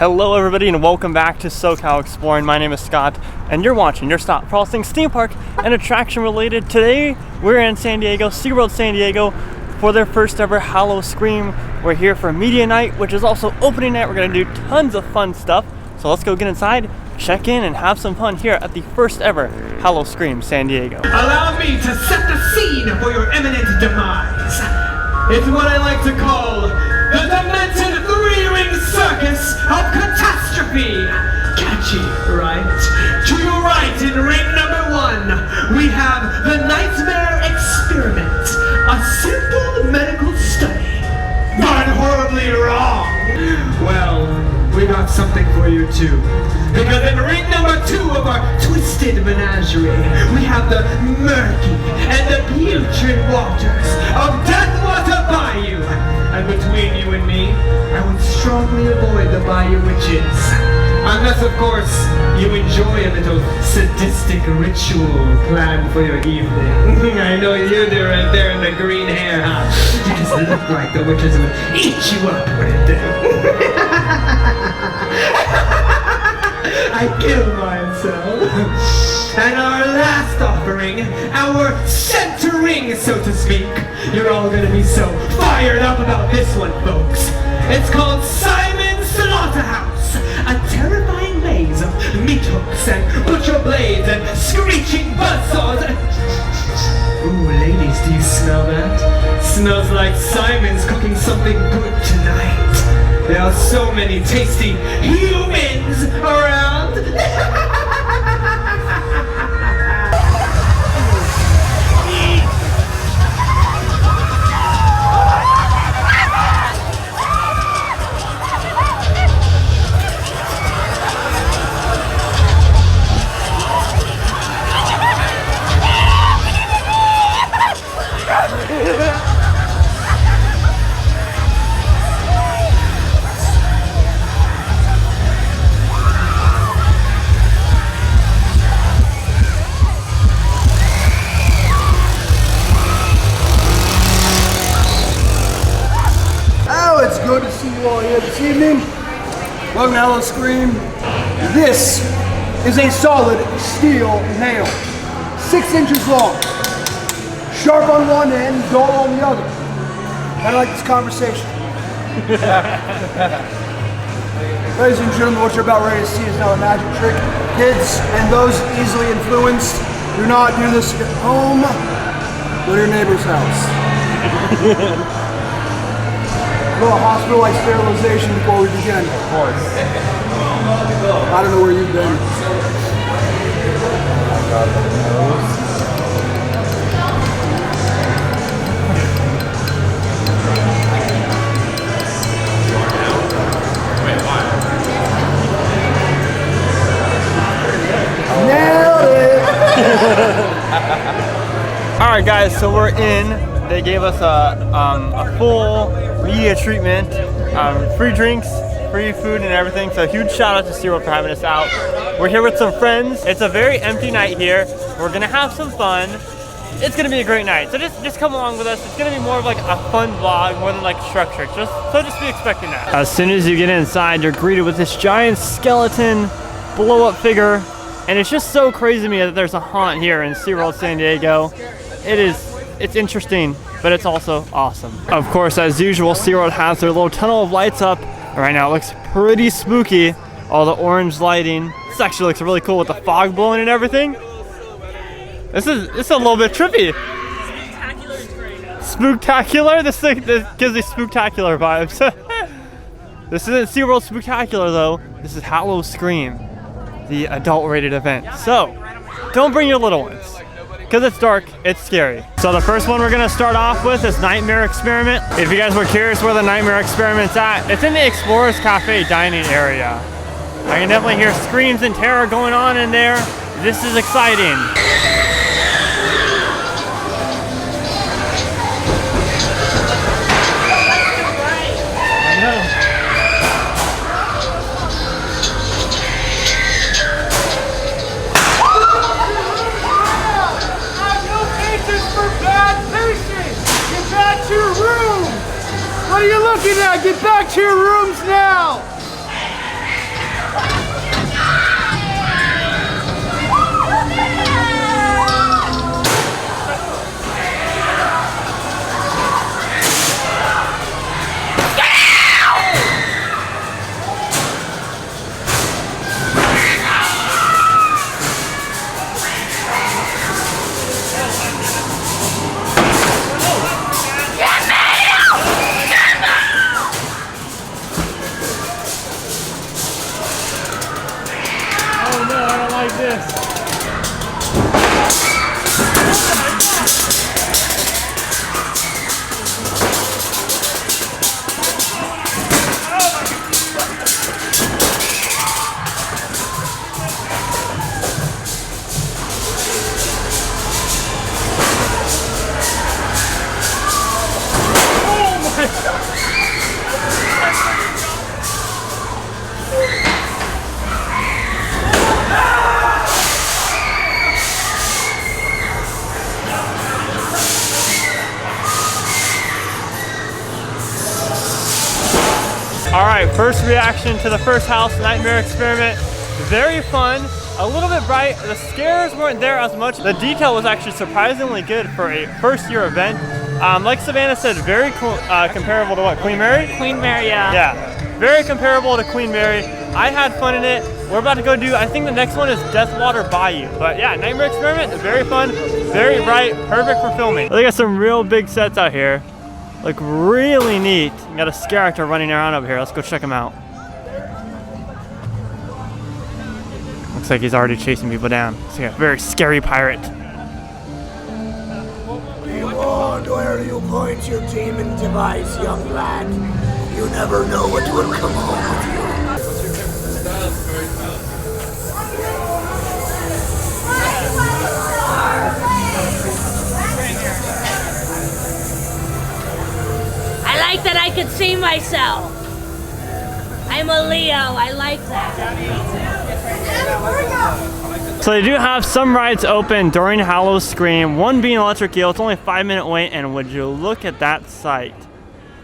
Hello everybody and welcome back to SoCal Exploring. My name is Scott and you're watching your stop for all things theme park and attraction related. Today we're in San Diego, SeaWorld San Diego for their first ever Howl O Scream. We're here for media night, which is also opening night. We're gonna do tons of fun stuff. So let's go get inside, check in and have some fun here at the first ever Howl O Scream San Diego. Allow me to set the scene for your imminent demise. It's what I like to call the demented three-ring circus of catastrophe. Catchy, right? To your right, in ring number 1, we have the Nightmare Experiment, a simple medical study, but horribly wrong. Well, we got something for you too. Because in ring number 2 of our twisted menagerie, we have the murky and the putrid waters of Water Bayou. And between you and me, I would strongly avoid the Bayou Witches. Unless, of course, you enjoy a little sadistic ritual planned for your evening. I know you do right there in the green hair, huh? You just look like the witches would eat you up, wouldn't they? I kill myself. And our last offering, our center ring, so to speak. You're all gonna be so fired up about this one, folks. It's called Slaughterhouse, a terrifying maze of meat hooks and butcher blades and screeching buzzsaws. Ooh, ladies, do you smell that? Smells like Simon's cooking something good tonight. There are so many tasty humans around. It's good to see you all here this evening. Welcome to Howl O Scream. This is a solid steel nail, 6 inches long, sharp on one end, dull on the other. Kind of like this conversation. Ladies and gentlemen, what you're about ready to see is now a magic trick. Kids and those easily influenced, do not do this at home. Go to your neighbor's house. A little hospital-like sterilization before we begin. Of course. I don't know where you've been. Nailed it! All right, guys, so we're in. They gave us a full media treatment, free drinks, free food and everything. So huge shout out to SeaWorld for having us out. We're here with some friends. It's a very empty night here. We're gonna have some fun. It's gonna be a great night. So just come along with us. It's gonna be more of like a fun vlog more than like structured. Just be expecting that. As soon as you get inside, you're greeted with this giant skeleton blow up figure. And it's just so crazy to me that there's a haunt here in SeaWorld San Diego. It's interesting, but it's also awesome. Of course, as usual, SeaWorld has their little tunnel of lights up. Right now it looks pretty spooky. All the orange lighting. This actually looks really cool with the fog blowing and everything. This is a little bit trippy. Spooktacular? This gives me spooktacular vibes. This isn't SeaWorld Spooktacular though. This is Howl O Scream, the adult rated event. So, don't bring your little ones. Because it's dark, it's scary. So the first one we're gonna start off with is Nightmare Experiment. If you guys were curious where the Nightmare Experiment's at, it's in the Explorers Cafe dining area. I can definitely hear screams and terror going on in there. This is exciting. I know. What are you looking at? Get back to your rooms now! right, first reaction to the first house, Nightmare Experiment. Very fun, a little bit bright. The scares weren't there as much. The detail was actually surprisingly good for a first-year event. Like Savannah said, very cool, comparable to what, Queen Mary? Queen Mary, yeah. Yeah, very comparable to Queen Mary. I had fun in it. We're about to go do, I think the next one is Water Bayou. But yeah, Nightmare Experiment, very fun, very bright, perfect for filming. They got some real big sets out here. Look really neat. We got a scare actor running around over here. Let's go check him out. Looks like he's already chasing people down. He's like a very scary pirate. Behold, where you point your demon device, young lad. You never know what will come home with you. I like that I could see myself. I'm a Leo, I like that. So they do have some rides open during Howl O Scream, one being Electric Eel. It's only a 5-minute wait, and would you look at that sight.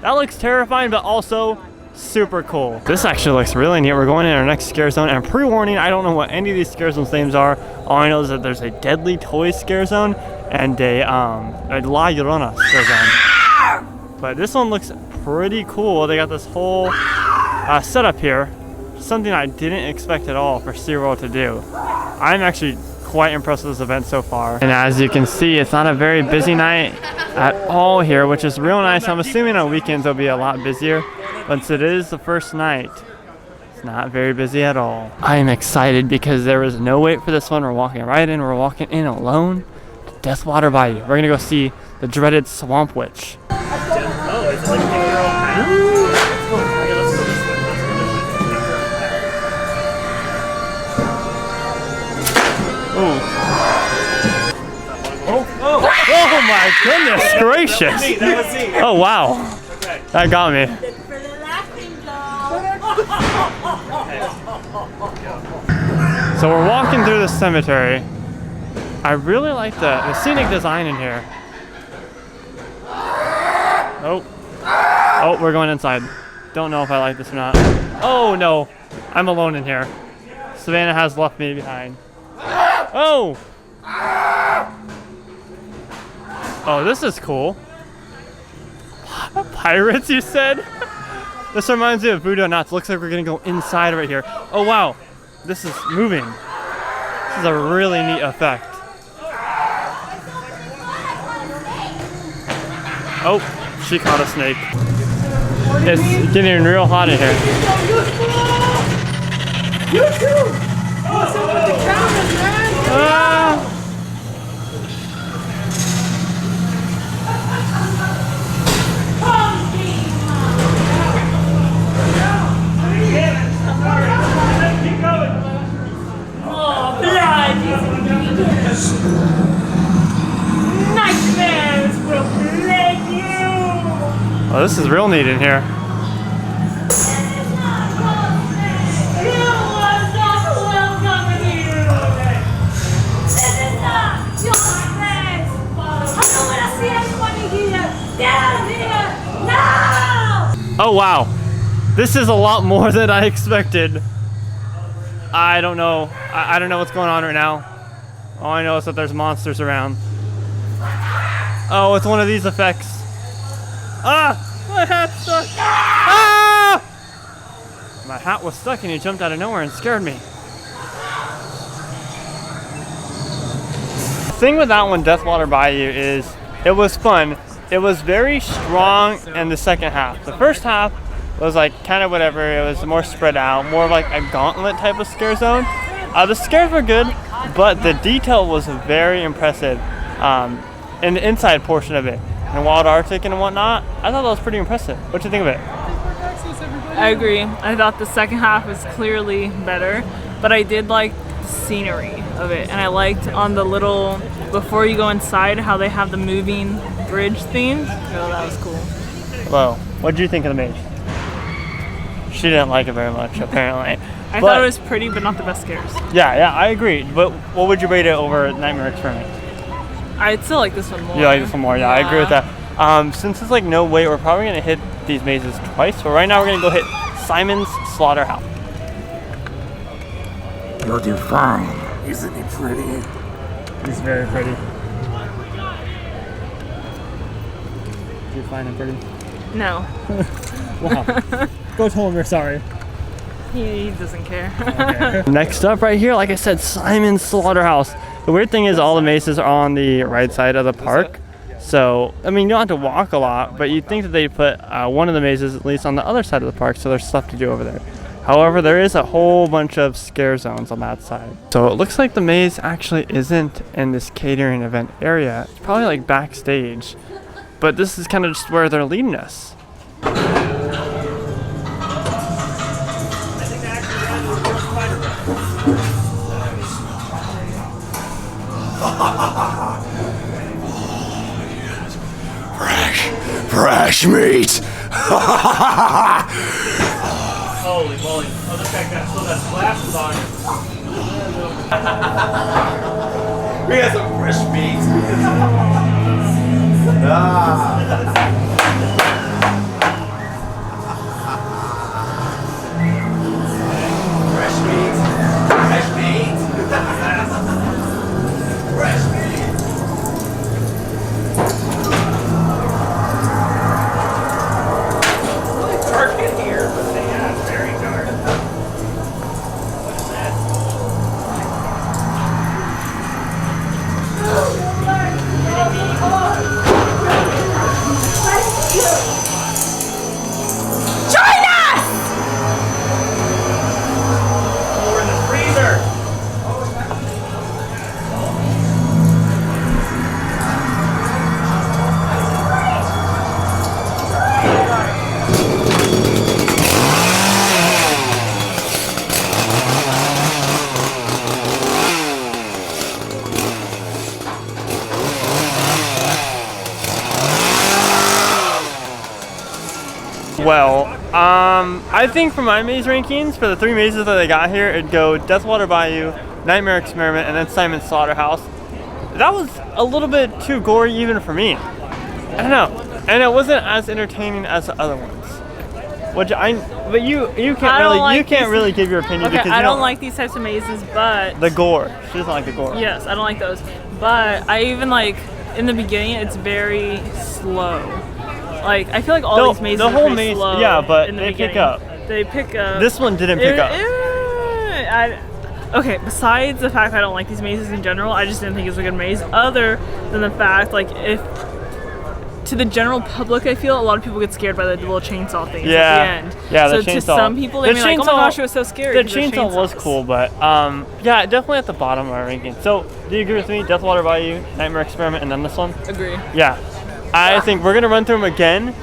That looks terrifying, but also super cool. This actually looks really neat. We're going in our next scare zone, and pre-warning, I don't know what any of these scare zones names are. All I know is that there's a Deadly Toys scare zone and a La Llorona scare zone. But this one looks pretty cool. They got this whole setup here. Something I didn't expect at all for SeaWorld to do. I'm actually quite impressed with this event so far. And as you can see, it's not a very busy night at all here, which is real nice. I'm assuming on weekends it'll be a lot busier. But since it is the first night, it's not very busy at all. I am excited because there was no wait for this one. We're walking right in. We're walking in alone to Water Bayou. We're gonna go see the dreaded Swamp Witch. Oh my goodness gracious! Oh wow, that got me. So we're walking through the cemetery. I really like the scenic design in here. Oh, we're going inside. Don't know if I like this or not. Oh no, I'm alone in here. Savannah has left me behind. Oh! Oh, this is cool. Pirates, you said? This reminds me of Voodoo Knots. Looks like we're gonna go inside right here. Oh wow, this is moving. This is a really neat effect. Oh, she caught a snake. It's getting real hot in here. Nightmares will plague you! Oh, this is real neat in here. Oh wow, this is a lot more than I expected. I don't know. I don't know what's going on right now. All I know is that there's monsters around. Oh, it's one of these effects. Ah! My hat's stuck! Ah! My hat was stuck and he jumped out of nowhere and scared me. The thing with that one, Water Bayou, is it was fun. It was very strong in the second half. The first half was like kind of whatever. It was more spread out, more like a gauntlet type of scare zone. The scares were good, but the detail was very impressive in the inside portion of it. And Wild Arctic and whatnot, I thought that was pretty impressive. What do you think of it? I agree. I thought the second half was clearly better, but I did like the scenery of it. And I liked on the little, before you go inside, how they have the moving bridge theme. Oh, that was cool. Hello. What did you think of the maze? She didn't like it very much, apparently. I thought it was pretty, but not the best scares. Yeah, I agree. But what would you rate it over Nightmare Experiment? I'd still like this one more. You like this one more? Yeah, I agree with that. Since it's like no wait, we're probably gonna hit these mazes twice. So right now we're gonna go hit Simon's Slaughterhouse. You'll do fine. Isn't he pretty? He's very pretty. Do you find him pretty? No. Wow. Go tell him you're sorry. He doesn't care. Okay. Next up right here, like I said, Simon's Slaughterhouse. The weird thing is all the mazes are on the right side of the park. So, I mean, you don't have to walk a lot, but you'd think that they'd put one of the mazes at least on the other side of the park, so there's stuff to do over there. However, there is a whole bunch of scare zones on that side. So it looks like the maze actually isn't in this catering event area. It's probably like backstage, but this is kind of just where they're leading us. Fresh meat! Holy moly. Oh, this guy still got glasses on. We got some fresh meat. Fresh meat. Fresh meat. Fresh meat. Dark in here, but yeah, it's very dark. What is that? Join us! Oh, we're in the freezer. Well, I think for my maze rankings, for the 3 mazes that they got here, it'd go Water Bayou, Nightmare Experiment, and then Simon's Slaughterhouse. That was a little bit too gory even for me. I don't know. And it wasn't as entertaining as the other ones. But you can't really give your opinion because I don't like these types of mazes, but the gore. She doesn't like the gore. yes, I don't like those. But I even like in the beginning, it's very slow. Like I feel like all these mazes the whole are pretty maze, slow. yeah, but in the they beginning. pick up. They pick up. This one didn't pick up. Okay, besides the fact I don't like these mazes in general, I just didn't think it was a good maze. Other than the fact, like, if to the general public, I feel a lot of people get scared by the little chainsaw things at the end. Yeah, so the chainsaw. to some people, they're like, oh my gosh, it was so scary. The chainsaw was cool, but yeah, definitely at the bottom of our ranking. So, do you agree with me? Water Bayou, Nightmare Experiment, and then this one? Agree. Yeah. I think we're gonna run through them again,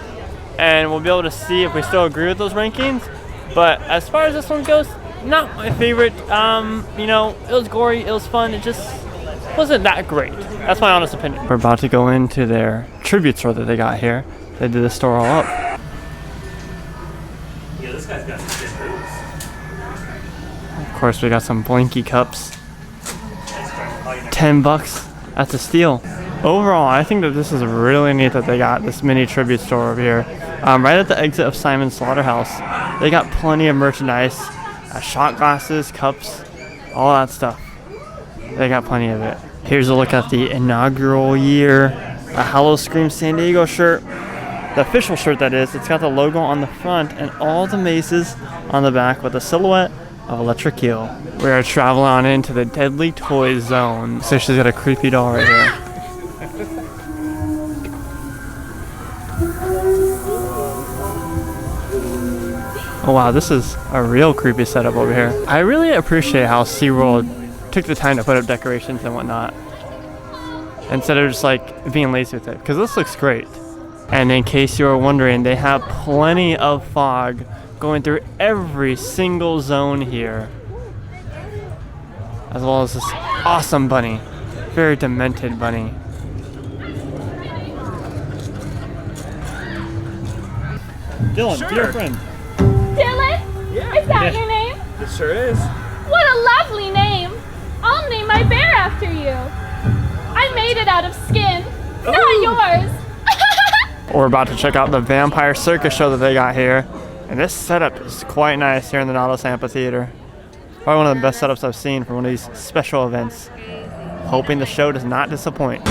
and we'll be able to see if we still agree with those rankings. But as far as this one goes, not my favorite. You know, it was gory, it was fun, it just wasn't that great. That's my honest opinion. We're about to go into their tribute store that they got here. They did the store all up. Yeah, this guy's got some good moves. Of course, we got some blinky cups. $10, that's a steal. Overall, I think that this is really neat that they got this mini tribute store over here. Right at the exit of Simon's Slaughterhouse. They got plenty of merchandise, shot glasses, cups, all that stuff. They got plenty of it. Here's a look at the inaugural year Howl O Scream San Diego shirt. The official shirt, that is. It's got the logo on the front and all the mazes on the back with a silhouette of Electric Eel. We are traveling on into the Deadly Toys zone. So she's got a creepy doll right here. Oh wow, this is a real creepy setup over here. I really appreciate how SeaWorld took the time to put up decorations and whatnot, instead of just like being lazy with it, because this looks great. And in case you were wondering, they have plenty of fog going through every single zone here, as well as this awesome bunny, very demented bunny. Dylan, Sure. dear friend. Dylan? Is that your name? It sure is. What a lovely name! I'll name my bear after you. I made it out of skin, not yours. We're about to check out the vampire circus show that they got here. And this setup is quite nice here in the Nautilus Amphitheater. Probably one of the best setups I've seen for one of these special events. Hoping the show does not disappoint.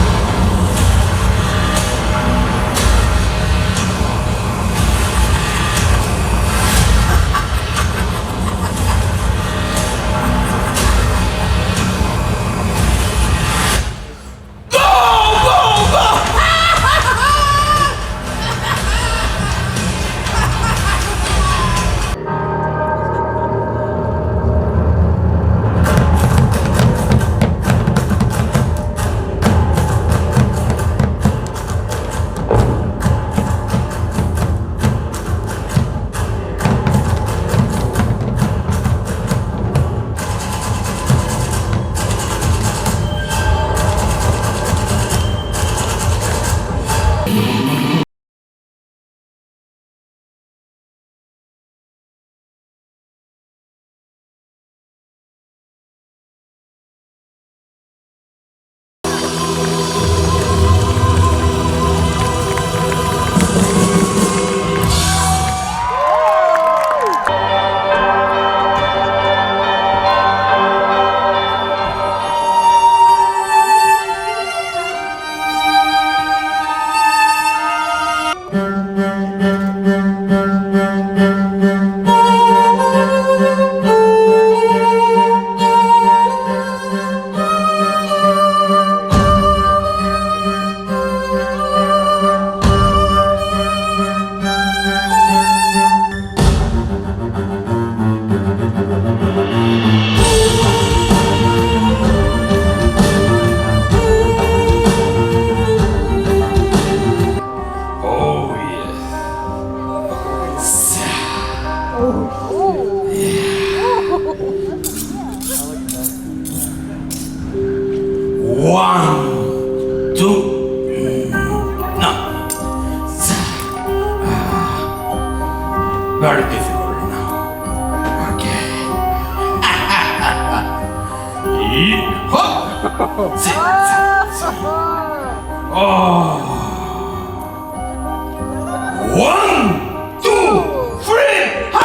Very difficult now. Okay. Oh. 1, 2, 3, ha!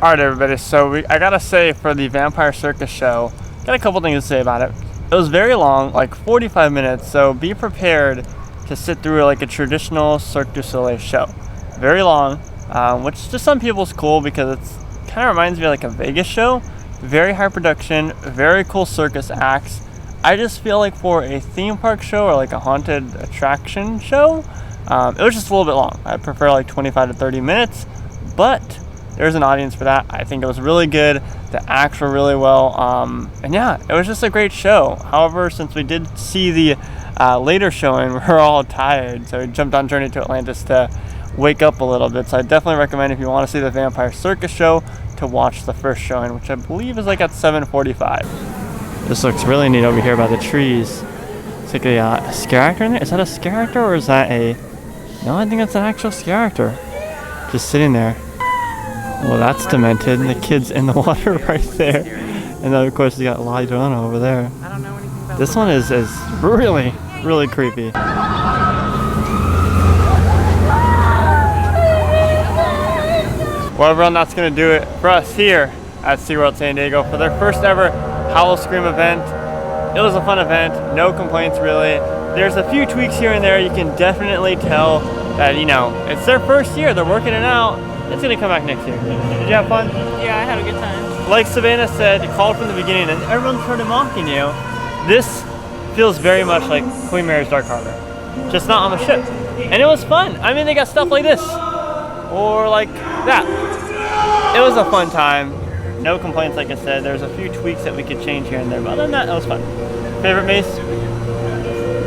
Alright everybody, so I gotta say for the Vampire Circus show, got a couple things to say about it. It was very long, like 45 minutes, so be prepared to sit through like a traditional Cirque du Soleil show. Very long, which to some people is cool because it's kind of reminds me of like a Vegas show. Very high production, very cool circus acts. I just feel like for a theme park show or like a haunted attraction show, it was just a little bit long. I prefer like 25 to 30 minutes, but there's an audience for that. I think it was really good. The acts were really well. And yeah, it was just a great show. However, since we did see the later showing, we were all tired. So we jumped on Journey to Atlantis to wake up a little bit. So I definitely recommend if you want to see the Vampire Circus show to watch the first showing, which I believe is like at 7:45. This looks really neat over here by the trees. It's like a scare actor in there. Is that a scare actor or is that a... No, I think that's an actual scare actor. Just sitting there. Well, that's demented. And the kid's in the water right there. And then, of course, you got La Llorona over there. I don't know anything about this one is really, really creepy. Well, everyone, that's going to do it for us here at SeaWorld San Diego for their first ever Howl O Scream event. It was a fun event. No complaints, really. There's a few tweaks here and there. You can definitely tell that, you know, it's their first year. They're working it out. It's gonna come back next year. Did you have fun? Yeah, I had a good time. Like Savannah said, you called from the beginning and everyone started mocking you. This feels very much like Queen Mary's Dark Harbor, just not on the ship. And it was fun. I mean, they got stuff like this, or like that. It was a fun time. No complaints, like I said. There's a few tweaks that we could change here and there, but other than that, it was fun. Favorite maze?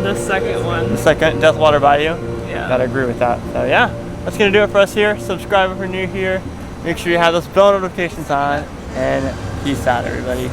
The second one. The second, Water Bayou. Yeah. Gotta agree with that. So yeah, that's gonna do it for us here. Subscribe if you're new here. Make sure you have those bell notifications on, and peace out, everybody.